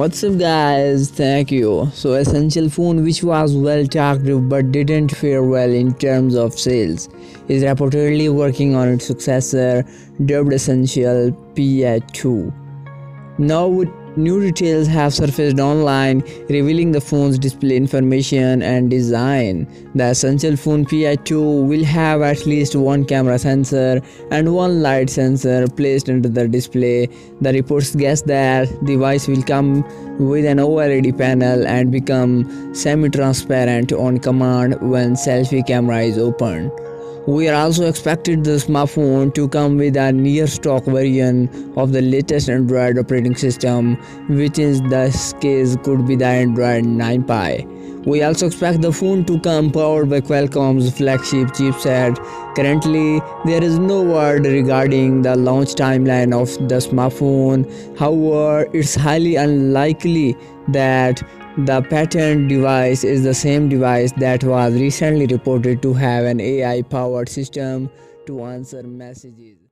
What's up guys, thank you. So Essential phone, which was well talked but didn't fare well in terms of sales, is reportedly working on its successor dubbed Essential PH-2. Now new details have surfaced online revealing the phone's display information and design. The Essential phone PH-2 will have at least one camera sensor and one light sensor placed under the display. The reports guess that the device will come with an OLED panel and become semi-transparent on command when selfie camera is opened. We are also expected the smartphone to come with a near stock version of the latest Android operating system, which in this case could be the Android 9 Pie. We also expect the phone to come powered by Qualcomm's flagship chipset. Currently, there is no word regarding the launch timeline of the smartphone. However, it's highly unlikely that the patent device is the same device that was recently reported to have an AI-powered system to answer messages.